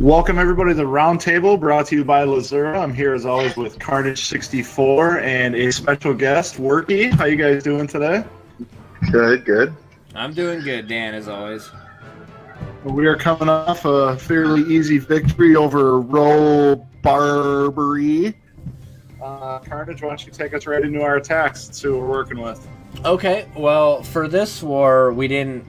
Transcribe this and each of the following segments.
Welcome everybody to the Roundtable, brought to you by Lzuruha. I'm here as always with Carnage64 and a special guest, Worky. How you guys doing today? Good. I'm doing good, Dan, as always. We are coming off a fairly easy victory over Barbarii. Carnage, why don't you take us right into our attacks and see what we're working with? Okay, well, for this war, we didn't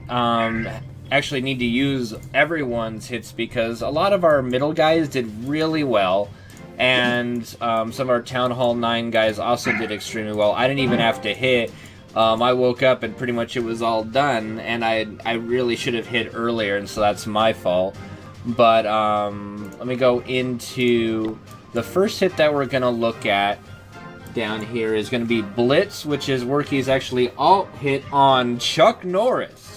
actually need to use everyone's hits because a lot of our middle guys did really well, and some of our Town Hall 9 guys also did extremely well. I didn't even have to hit. I woke up and pretty much it was all done, and I really should have hit earlier, and so that's my fault. But let me go into the first hit that we're going to look at down here is going to be Blitz, which is Worky's actually alt hit on Chuck Norris.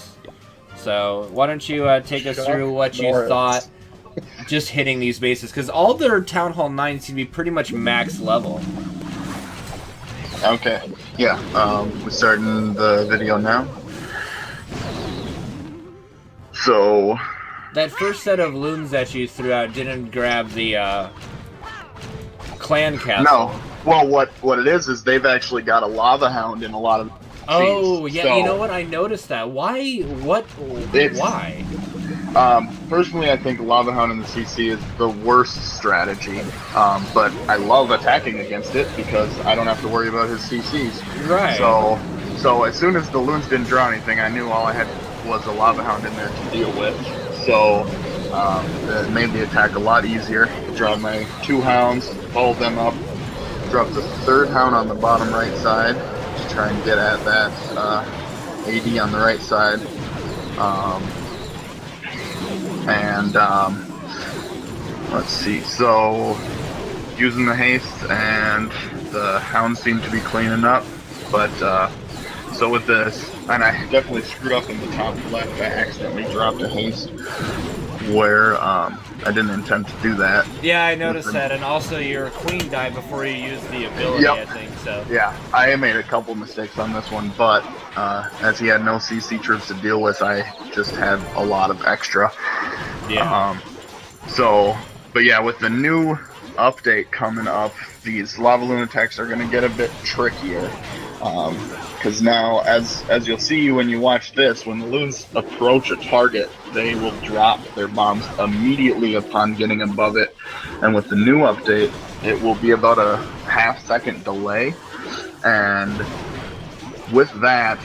So why don't you take us through what you thought just hitting these bases, because all their Town Hall 9 seem to be pretty much max level. Okay. Yeah. We're starting the video now. So That first set of loons that you threw out didn't grab the clan castle. no. Well, what it is they've actually got a lava hound in a lot of. Oh, Cs. yeah, So, you know what? I noticed that. Why? Why? Personally, I think Lava Hound in the CC is the worst strategy, but I love attacking against it because I don't have to worry about his CCs. Right. So as soon as the loons didn't draw anything, I knew all I had was a Lava Hound in there to deal with. So that made the attack a lot easier. Draw my 2 hounds, followed them up, dropped the 3rd hound on the bottom right side to try and get at that AD on the right side. Let's see, so using the haste, and the hounds seem to be cleaning up, but so with this, and I definitely screwed up in the top left. I accidentally dropped a haste where I didn't intend to do that. Yeah, I noticed that, and also your queen died before you used the ability, Yep. I think, so. Yeah, I made a couple mistakes on this one, but as he had no CC troops to deal with, I just had a lot of extra. Yeah. But yeah, with the new update coming up, these lava loon attacks are going to get a bit trickier. Because now, as you'll see when you watch this, when the loons approach a target, they will drop their bombs immediately upon getting above it. And with the new update, it will be about a half-second delay. And with that,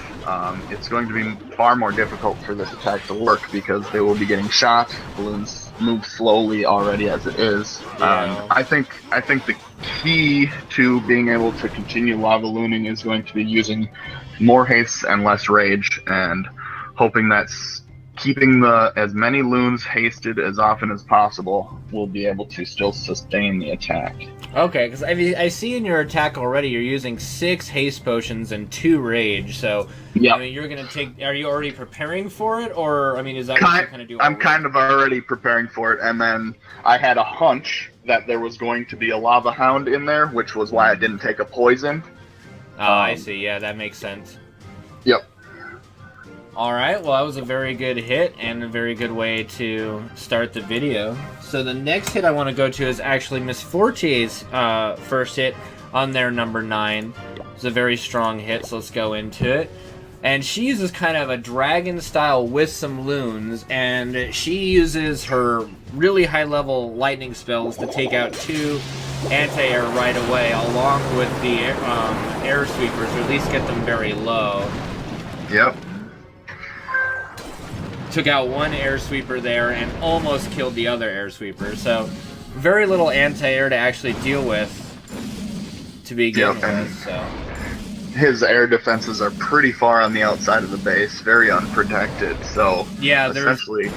it's going to be far more difficult for this attack to work because they will be getting shot. Balloons move slowly already as it is. Yeah. I think the key to being able to continue lava looning is going to be using more haste and less rage, and hoping that's keeping as many loons hasted as often as possible will be able to still sustain the attack. Okay, because I see in your attack already you're using 6 haste potions and 2 rage, so Yeah. I mean, you're going to take... Are you already preparing for it, or, I mean, is that what you're going to do? I'm kind of already preparing for it, and then I had a hunch that there was going to be a lava hound in there, which was why I didn't take a poison. Oh, I see. Yeah, that makes sense. Yep. Alright, well that was a very good hit and a very good way to start the video. So the next hit I want to go to is actually Miss Fortier's first hit on their number 9. It's a very strong hit, so let's go into it. And she uses kind of a dragon style with some loons, and she uses her really high level lightning spells to take out 2 anti-air right away, along with the air sweepers, or at least get them very low. Yep. Took out 1 air sweeper there and almost killed the other air sweeper. So very little anti-air to actually deal with to begin with. So His air defenses are pretty far on the outside of the base, very unprotected. So yeah, essentially,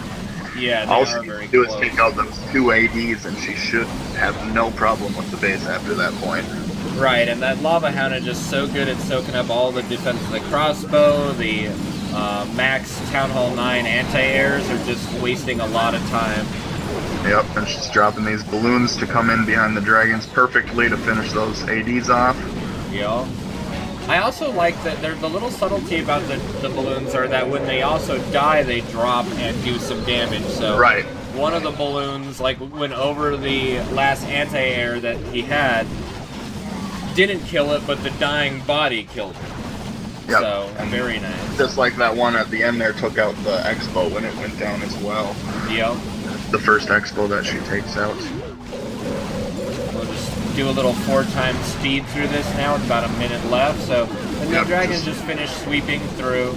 they all are she very needs to do close. is take out those 2 ADs, and she should have no problem with the base after that point. Right, and that Lava Hound is just so good at soaking up all the defenses. The crossbow, the max Town Hall 9 anti-airs are just wasting a lot of time. Yep, and she's dropping these balloons to come in behind the dragons perfectly to finish those ADs off. Yeah. I also like that the little subtlety about the balloons are that when they also die, they drop and do some damage. So Right. one of the balloons like went over the last anti-air that he had. Didn't kill it, but the dying body killed it. Yep. So, and very nice. Just like that one at the end there took out the Expo when it went down as well. Yep. The first Expo that she takes out. We'll just do a little 4x speed through this now with about a minute left. So, the new dragon just finished sweeping through.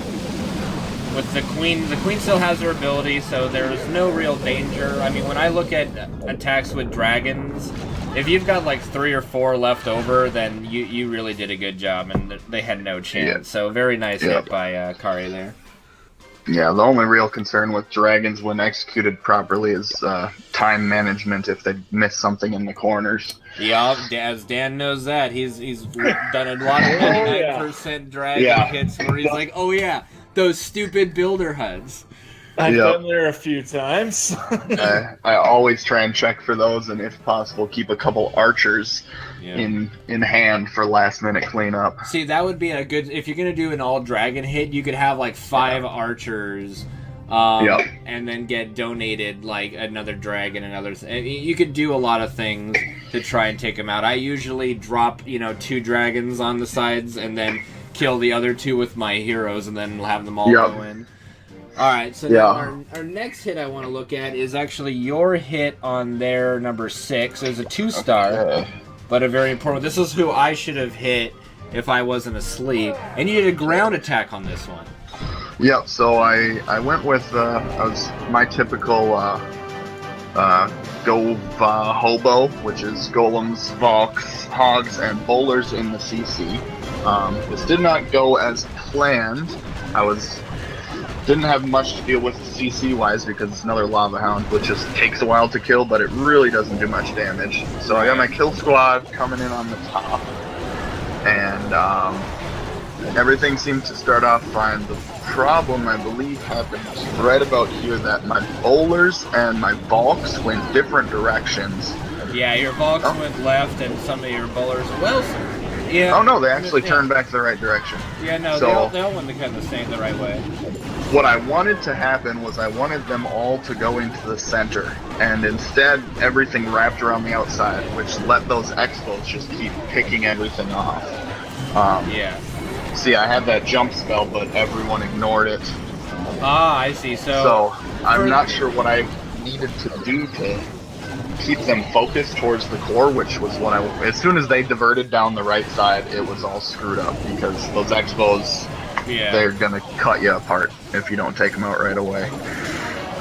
With the queen still has her ability, so there's no real danger. I mean, when I look at attacks with dragons, if you've got like 3 or 4 left over, then you really did a good job, and they had no chance. Yeah. So very nice hit by Kari there. Yeah, the only real concern with dragons when executed properly is time management if they miss something in the corners. Yeah, as Dan knows that. He's done a lot of 99% dragon hits where he's like, oh yeah, those stupid builder HUDs. I've been there a few times. I always try and check for those, and if possible, keep a couple archers in hand for last minute cleanup. See, that would be a good. If you're gonna do an all dragon hit, you could have like 5 archers, and then get donated like another dragon, you could do a lot of things to try and take them out. I usually drop 2 dragons on the sides and then kill the other 2 with my heroes, and then have them all go in. Alright, so now our next hit I want to look at is actually your hit on their number 6. It was a 2-star, but a very important one. This is who I should have hit if I wasn't asleep. And you did a ground attack on this one. Yep, so I went with my typical Gova Hobo, which is golems, Valks, hogs, and bowlers in the CC. This did not go as planned. Didn't have much to deal with CC-wise because it's another Lava Hound, which just takes a while to kill, but it really doesn't do much damage. So I got my kill squad coming in on the top, and everything seemed to start off fine. The problem, I believe, happened right about here, that my bowlers and my Valks went different directions. Yeah, your Valks went left, and some of your bowlers... Yeah. Oh no, they actually turned back the right direction. Yeah, no, they all went kind of staying the right way. What I wanted to happen was I wanted them all to go into the center, and instead everything wrapped around the outside, which let those Expos just keep picking everything off. See, I had that jump spell, but everyone ignored it. Ah, I see. So I'm not sure what I needed to do to keep them focused towards the core, which was what as soon as they diverted down the right side, it was all screwed up, because those Expos, they're gonna cut you apart if you don't take them out right away.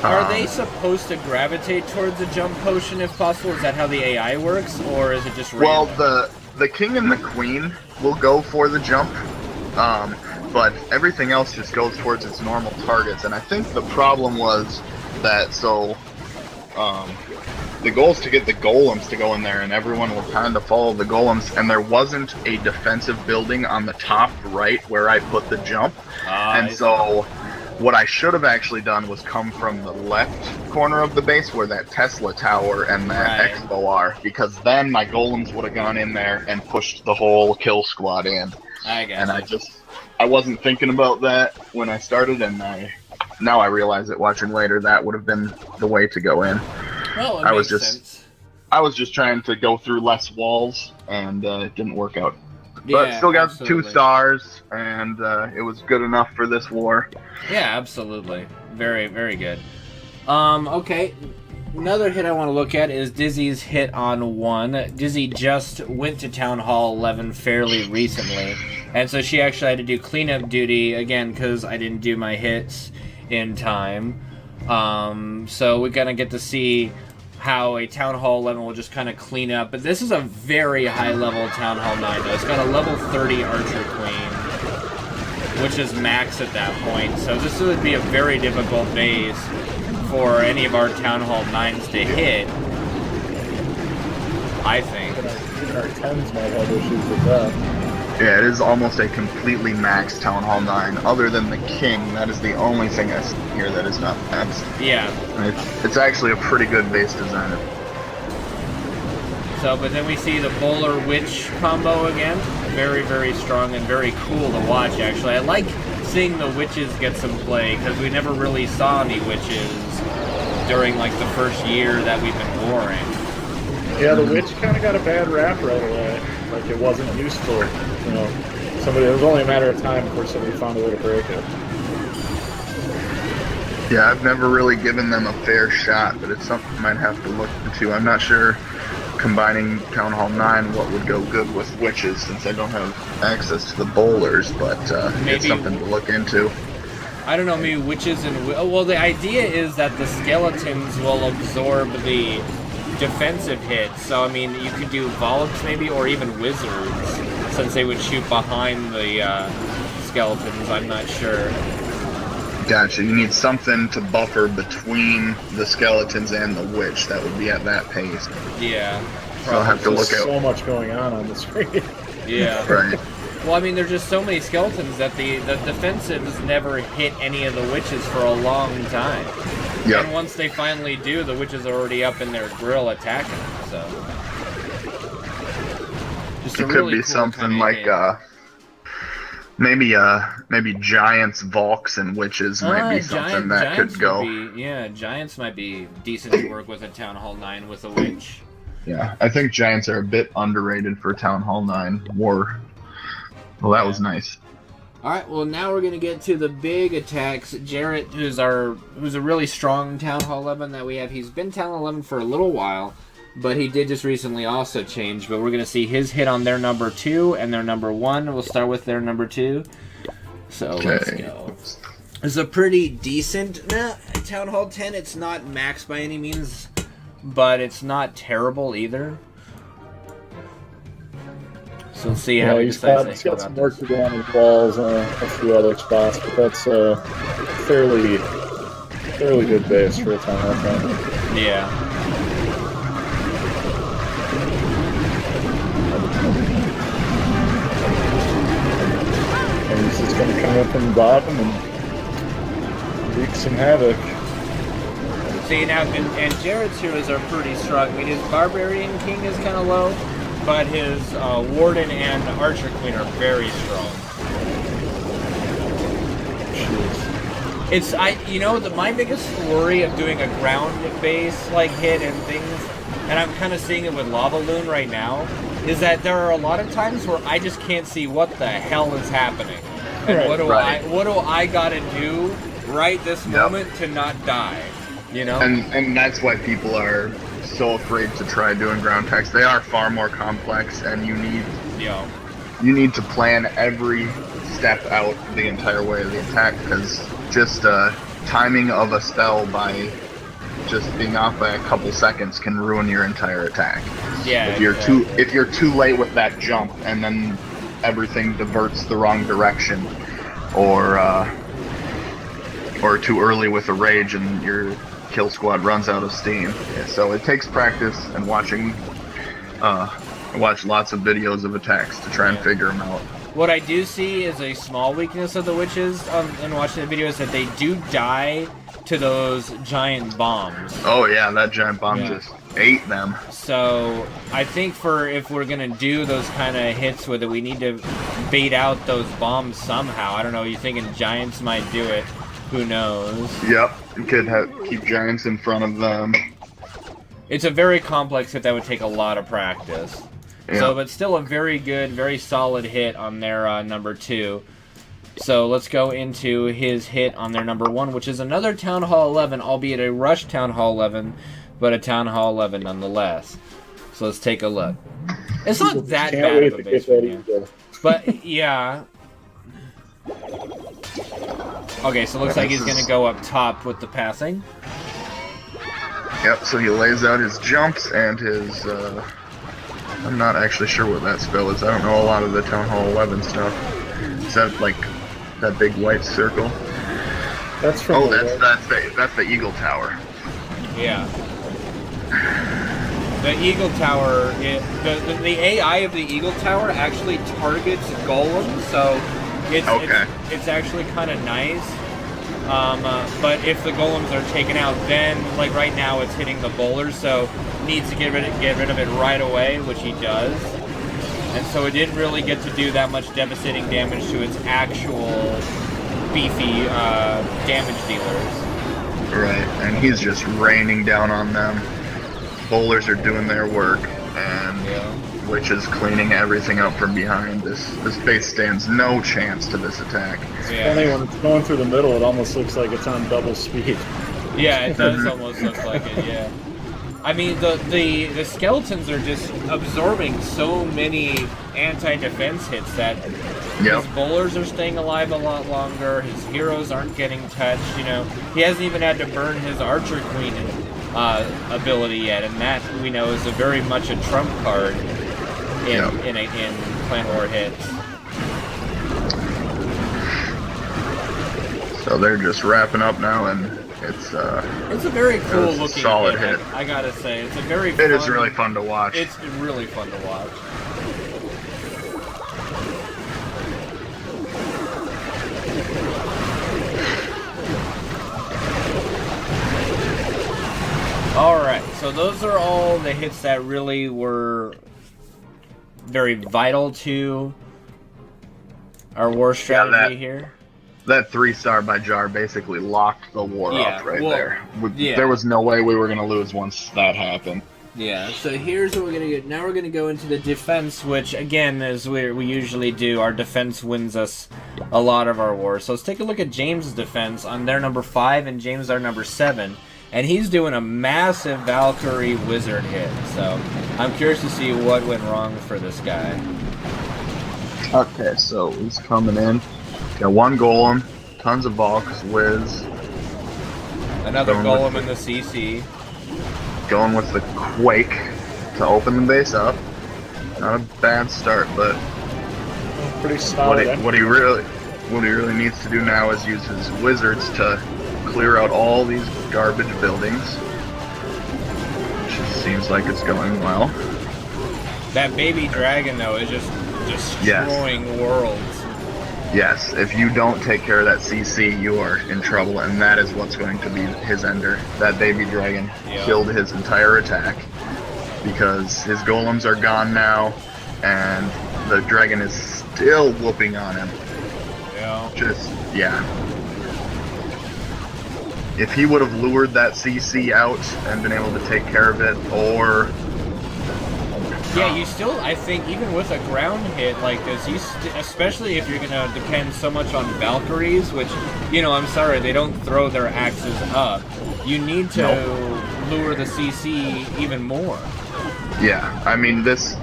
Are they supposed to gravitate towards a jump potion if possible? Is that how the AI works, or is it just random? Well, the king and the queen will go for the jump, but everything else just goes towards its normal targets, and I think the problem was that, the goal is to get the golems to go in there, and everyone will kind of follow the golems, and there wasn't a defensive building on the top right where I put the jump. And so what I should have actually done was come from the left corner of the base where that Tesla tower and that Expo are, because then my golems would have gone in there and pushed the whole kill squad in. I wasn't thinking about that when I started, and now I realize it watching later, that would have been the way to go in. Well, I was just trying to go through less walls, and it didn't work out. But still got 2 stars, and it was good enough for this war. Yeah, absolutely. Very, very good. Okay. Another hit I want to look at is Dizzy's hit on 1. Dizzy just went to Town Hall 11 fairly recently, and so she actually had to do cleanup duty, again, because I didn't do my hits in time. So we're gonna get to see how a Town Hall 11 will just kind of clean up. But this is a very high level Town Hall 9, though. It's got a level 30 Archer Queen, which is max at that point. So this would be a very difficult base for any of our Town Hall 9s to hit, I think. Our 10s might have issues with that. Yeah, it is almost a completely maxed Town Hall 9. Other than the King, that is the only thing I see here that is not maxed. Yeah. It's actually a pretty good base design. So, but then we see the Bowler Witch combo again. Very, very strong and very cool to watch, actually. I like seeing the witches get some play, because we never really saw any witches during like the first year that we've been warring. Yeah, the witch kind of got a bad rap right away. Like it wasn't useful. You know, it was only a matter of time before somebody found a way to break it. Yeah, I've never really given them a fair shot, but it's something I might have to look into. I'm not sure, combining Town Hall 9, what would go good with witches, since I don't have access to the bowlers, but it's something to look into. I don't know, maybe witches and... Well, the idea is that the skeletons will absorb the defensive hits. So, I mean, you could do Volks maybe, or even wizards, since they would shoot behind the skeletons. I'm not sure. Gotcha. You need something to buffer between the skeletons and the witch that would be at that pace. Yeah. So I'll have to look at... so much going on the screen. Yeah. Right. Well, I mean, there's just so many skeletons that the defensives never hit any of the witches for a long time. Yep. And once they finally do, the witches are already up in their grill attacking them, so... Just it could be something like, maybe Giants, Volks, and Witches might be something that could go. Yeah, Giants might be decent to work with at Town Hall 9 with a Witch. Yeah, I think Giants are a bit underrated for Town Hall 9 War. Well, that was nice. Alright, well now we're gonna get to the big attacks. Jarrett, who's a really strong Town Hall 11 that we have, he's been Town Hall 11 for a little while, but he did just recently also change. But we're gonna see his hit on their number 2 and their number 1. We'll start with their number 2. So let's go. It's a pretty decent Town Hall 10. It's not max by any means, but it's not terrible either. So we'll see how he decides he's got some work to do on his walls and a few other spots, but that's a fairly good base for a Town Hall 10. Yeah. And he's just going to come up from the bottom and wreak some havoc. See, now, and Jarrett's heroes are pretty strong. I mean, his Barbarian King is kind of low, but his Warden and Archer Queen are very strong. It's, my biggest worry of doing a ground base, like, hit and things, and I'm kind of seeing it with Lava Loon right now, is that there are a lot of times where I just can't see what the hell is happening. And what do I gotta do right this moment to not die? You know? And that's why people are so afraid to try doing ground attacks. They are far more complex, and you need to plan every step out the entire way of the attack, because just timing of a spell by just being off by a couple seconds can ruin your entire attack. Yeah. If you're too late with that jump, and then everything diverts the wrong direction, or too early with a rage and your kill squad runs out of steam. Yeah, so it takes practice and watching. I watch lots of videos of attacks to try and figure them out. What I do see is a small weakness of the witches in watching the videos, that they do die to those giant bombs. Oh yeah, that giant bomb just ate them. So I think if we're gonna do those kind of hits with it, we need to bait out those bombs somehow. I don't know. You thinking Giants might do it? Who knows? Yep, you could keep Giants in front of them. It's a very complex hit that would take a lot of practice. Yeah. So, but still a very good, very solid hit on their number 2. So let's go into his hit on their number 1, which is another Town Hall 11, albeit a Rush Town Hall 11, but a Town Hall 11 nonetheless. So let's take a look. It's not that bad of a base one, but yeah. Okay, so it looks like he's going to go up top with the passing. Yep, so he lays out his jumps and his, I'm not actually sure what that spell is. I don't know a lot of the Town Hall 11 stuff. Is that, like, that big white circle? That's from that's the Eagle Tower. Yeah. The Eagle Tower, the AI of the Eagle Tower actually targets golems, so it's actually kind of nice. But if the golems are taken out, then, like right now, it's hitting the bowlers, so needs to get rid of it right away, which he does. And so it didn't really get to do that much devastating damage to its actual beefy damage dealers. Right, and he's just raining down on them. Bowlers are doing their work, and Witch is cleaning everything up from behind. This base stands no chance to this attack. Funny, when it's going through the middle, it almost looks like it's on double speed. Yeah, it does almost look like it, yeah. I mean, the skeletons are just absorbing so many anti-defense hits that his bowlers are staying alive a lot longer, his heroes aren't getting touched, you know. He hasn't even had to burn his Archer Queen ability yet, and that, we know, is a very much a trump card in Clan War hits. So they're just wrapping up now, and it's a very cool looking solid hit. I gotta say, it's a very It is really fun to watch. It's really fun to watch. Alright, so those are all the hits that really were very vital to our war strategy here. That 3-star by Jar basically locked the war up right there. There was no way we were going to lose once that happened. Yeah, so here's what we're going to get. Now we're going to go into the defense, which, again, as we usually do, our defense wins us a lot of our wars. So let's take a look at James' defense on their number 5 and James our number 7. And he's doing a massive Valkyrie Wizard hit. So I'm curious to see what went wrong for this guy. Okay, so he's coming in. Got one Golem, tons of Valks, Wiz. Another Golem in the CC. Going with the Quake to open the base up. Not a bad start, but pretty solid. What he really needs to do now is use his Wizards to clear out all these garbage buildings. Which seems like it's going well. That baby dragon, though, is just destroying worlds. Yes, if you don't take care of that CC, you are in trouble, and that is what's going to be his ender. That baby dragon killed his entire attack, because his golems are gone now, and the dragon is still whooping on him. If he would have lured that CC out and been able to take care of it, or... Yeah, you still, I think, even with a ground hit like this, especially if you're going to depend so much on Valkyries, which, you know, I'm sorry, they don't throw their axes up. You need to lure the CC even more. Yeah, I mean, this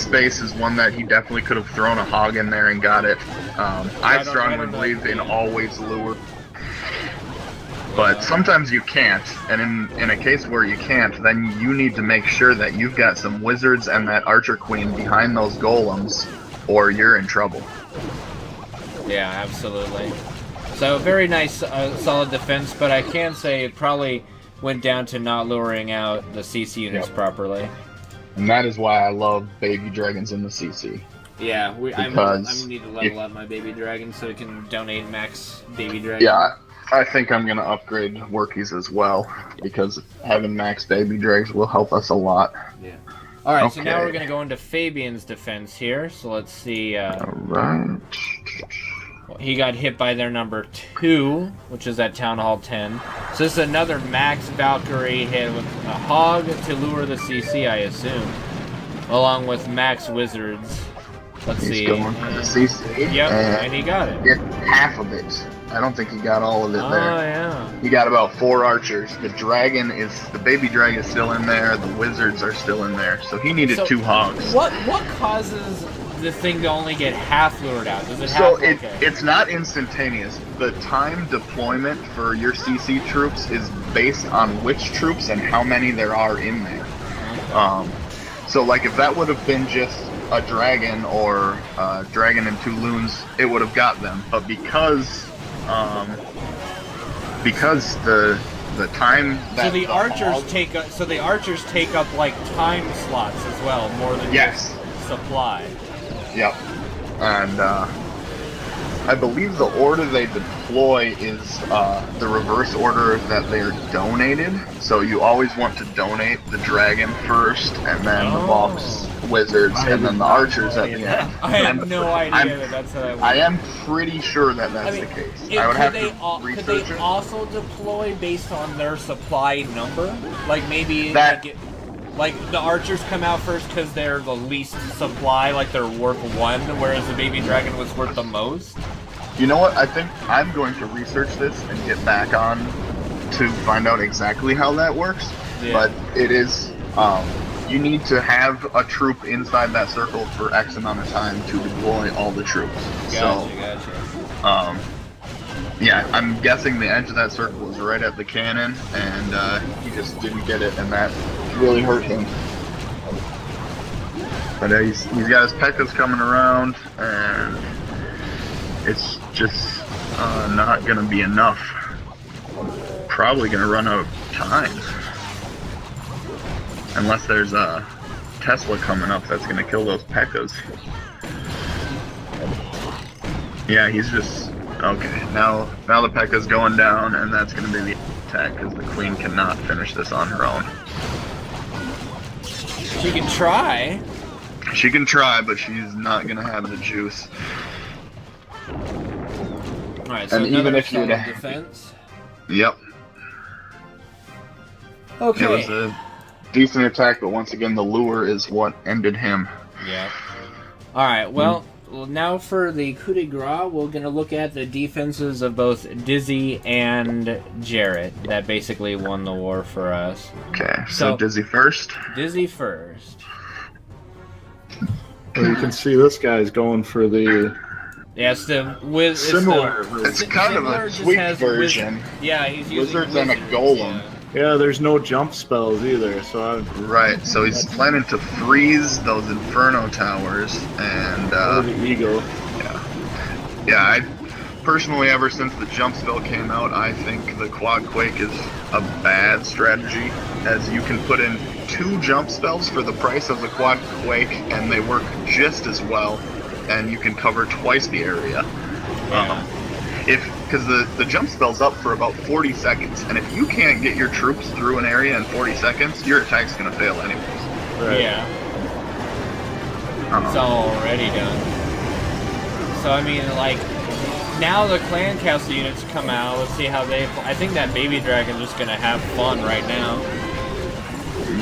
base is one that he definitely could have thrown a hog in there and got it. I strongly believe in always lure. But sometimes you can't, and in a case where you can't, then you need to make sure that you've got some Wizards and that Archer Queen behind those Golems, or you're in trouble. Yeah, absolutely. So, very nice, solid defense, but I can say it probably went down to not luring out the CC units properly. And that is why I love baby dragons in the CC. Yeah, I need to level up my baby dragon so it can donate max baby dragon. Yeah. I think I'm going to upgrade Workies as well, because having max baby drags will help us a lot. Yeah. Alright, so now we're going to go into Fabian's defense here, so let's see. Alright. He got hit by their number 2, which is at Town Hall 10. So this is another max Valkyrie hit with a hog to lure the CC, I assume, along with max Wizards. Let's see. He's going for the CC. Yep, and he got it. Yeah, half of it. I don't think he got all of it there. Oh, yeah. He got about 4 archers. The baby dragon is still in there. The Wizards are still in there. So he needed 2 hogs. What causes the thing to only get half lured out? Does it it's not instantaneous. The time deployment for your CC troops is based on which troops and how many there are in there. Okay. So like if that would have been just a dragon or a dragon and 2 loons, it would have got them. But because the time that the archers take up like time slots as well, more than just supply. Yep. And I believe the order they deploy is the reverse order that they're donated. So you always want to donate the dragon first, and then the Valks wizards and then the archers at the end. I had no idea that's how that works. I am pretty sure that that's the case. I would have to could they research it. also deploy based on their supply number? Like maybe That- like the archers come out first because they're the least supply, like they're worth 1, whereas the baby dragon was worth the most? You know what? I think I'm going to research this and get back on to find out exactly how that works. Yeah. But it is, you need to have a troop inside that circle for X amount of time to deploy all the troops. Gotcha. Yeah, I'm guessing the edge of that circle was right at the cannon, and he just didn't get it, and that really hurt him. But he's got his P.E.K.K.A.s coming around, and it's just not going to be enough. Probably going to run out of time. Unless there's a Tesla coming up that's going to kill those P.E.K.K.A.s. Yeah, he's just... Okay, now the P.E.K.K.A's going down, and that's going to be the attack, because the queen cannot finish this on her own. She can try. She can try, but she's not going to have the juice. Alright, so And another even if you'd solid have- defense. Yep. Okay. It was a decent attack, but once again, the lure is what ended him. Yeah. Alright, well, now for the coup de grace, we're going to look at the defenses of both Dizzy and Jarrett. That basically won the war for us. Okay, So- so Dizzy first. Dizzy first. Well, you can see this guy's going for the Yeah, it's the... similar. It's kind of Similar a just tweaked has version. Yeah, he's using Wizards and a wizards, golem. Yeah, there's no jump spells either, so Right, so he's planning to freeze those Inferno towers, and the eagle. yeah, I personally, ever since the jump spell came out, I think the Quad Quake is a bad strategy, as you can put in 2 jump spells for the price of the Quad Quake, and they work just as well, and you can cover twice the area. Because the jump spell's up for about 40 seconds, and if you can't get your troops through an area in 40 seconds, your attack's going to fail anyways. Right. Yeah. It's already done. So, I mean, like, now the clan castle units come out. Let's see how they... I think that baby dragon's just going to have fun right now.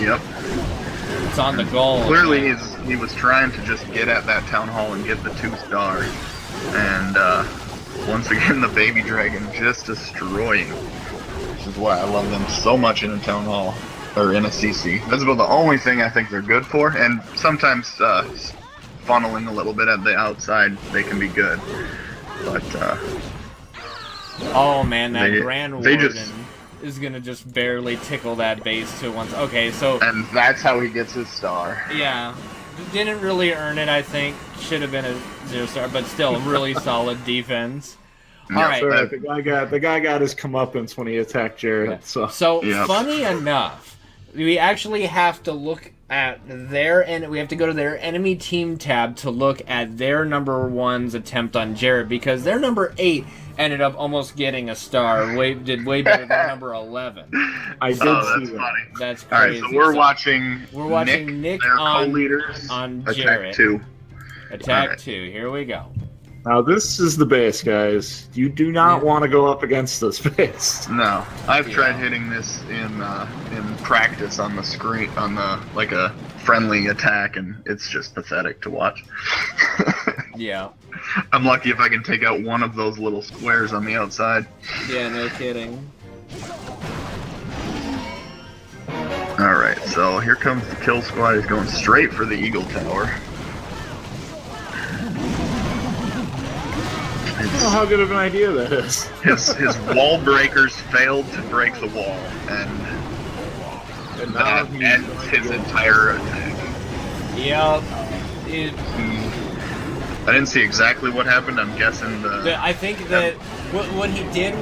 Yep. It's on the goal. Clearly, he was trying to just get at that town hall and get the 2 stars. And, once again, the baby dragon just destroying. Which is why I love them so much in a town hall. Or in a CC. That's about the only thing I think they're good for. And sometimes, funneling a little bit at the outside, they can be good. But, Oh, man, that Grand they Warden just- is going to just barely tickle that base to once... Okay, so... And that's how he gets his star. Yeah. Didn't really earn it, I think. Should have been a 0-star, but still, really solid defense. Yeah, All right. That's right. The guy got his comeuppance when he attacked Jarrett. So So, Yep. funny enough, we actually have to look at we have to go to their enemy team tab to look at their number 1's attempt on Jarrett, because their number 8 ended up almost getting a star. Did way better than number 11. I did Oh, see that's that. funny. That's Alright, crazy. so we're watching Nick their on- co-leaders, on attack Jarrett. 2. Attack Alright. 2. Here we go. Now this is the base, guys. You do not want to go up against this base. No, I've Yeah. tried hitting this in practice on the screen, on the like a friendly attack, and it's just pathetic to watch. Yeah. I'm lucky if I can take out one of those little squares on the outside. Yeah, no kidding. Alright, so here comes the kill squad. He's going straight for the Eagle Tower. I don't know how good of an idea that is. His wall breakers failed to break the wall, and And now that he's ends going his to- entire attack. Yep. It, I didn't see exactly what happened. I'm guessing I think that what he did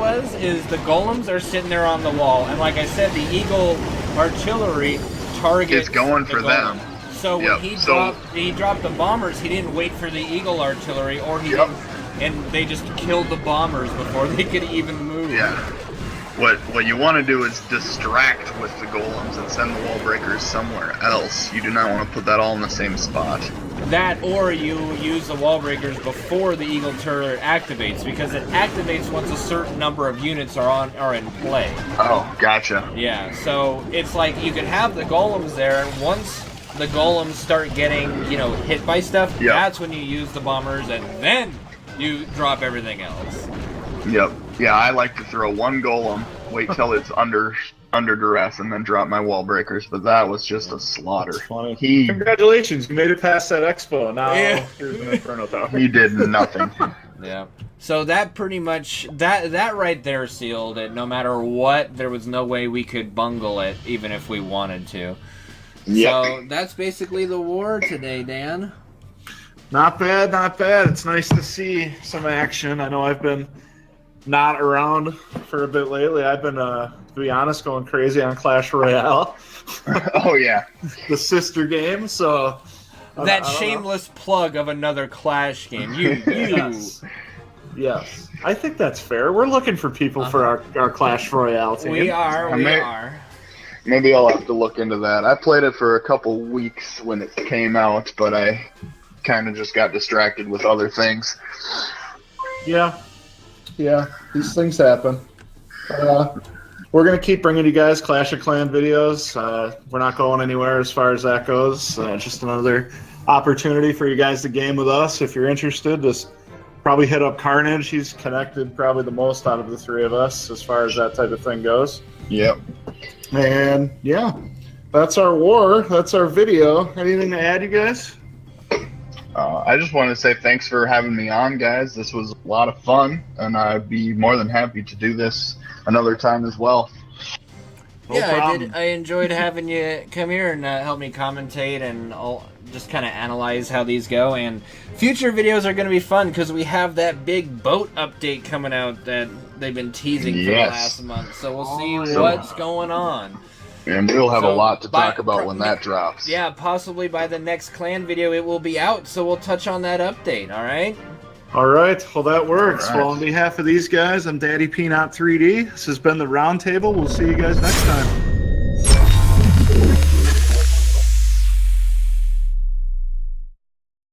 is the golems are sitting there on the wall, and like I said, the Eagle artillery targets It's going the for golem. them. So when Yep, he dropped the bombers, he didn't wait for the Eagle artillery, or he Yep. didn't, and they just killed the bombers before they could even move. Yeah. What you want to do is distract with the golems and send the wall breakers somewhere else. You do not want to put that all in the same spot. That, or you use the wall breakers before the eagle turret activates, because it activates once a certain number of units are in play. Oh, gotcha. Yeah, so it's like you can have the golems there, and once the golems start getting, hit by stuff, Yep. That's when you use the bombers, and then you drop everything else. Yep. Yeah, I like to throw one golem, wait till it's under duress, and then drop my wall breakers. But that was just a slaughter. That's funny. He Congratulations, you made it past that expo. Now Yeah. here's an Inferno Tower. he did nothing. Yeah. So that pretty much, that right there sealed it. No matter what, there was no way we could bungle it, even if we wanted to. Yep. So that's basically the war today, Dan. Not bad, not bad. It's nice to see some action. I know I've been not around for a bit lately. I've been, to be honest, going crazy on Clash Royale, Oh yeah. the sister game. So That I don't know. shameless plug of another Clash game. You. Yes, I think that's fair. We're looking for people for our Clash Royale team. We are. Maybe I'll have to look into that. I played it for a couple weeks when it came out, but I kind of just got distracted with other things. Yeah, these things happen. We're going to keep bringing you guys Clash of Clan videos. We're not going anywhere as far as that goes. Just another opportunity for you guys to game with us. If you're interested, just probably hit up Carnage. He's connected probably the most out of the three of us as far as that type of thing goes. Yep. And yeah, that's our war. That's our video. Anything to add, you guys? I just want to say thanks for having me on, guys. This was a lot of fun, and I'd be more than happy to do this another time as well. No problem. I enjoyed having you come here and help me commentate and just kind of analyze how these go. And future videos are going to be fun because we have that big boat update coming out that they've been teasing for the last month. So we'll see what's going on. And we'll have a lot to talk about when that drops. Yeah, possibly by the next clan video it will be out, so we'll touch on that update, alright? All right. Well, that works. All right. Well, on behalf of these guys, I'm Daddy Peanut 3D. This has been the Roundtable. We'll see you guys next time.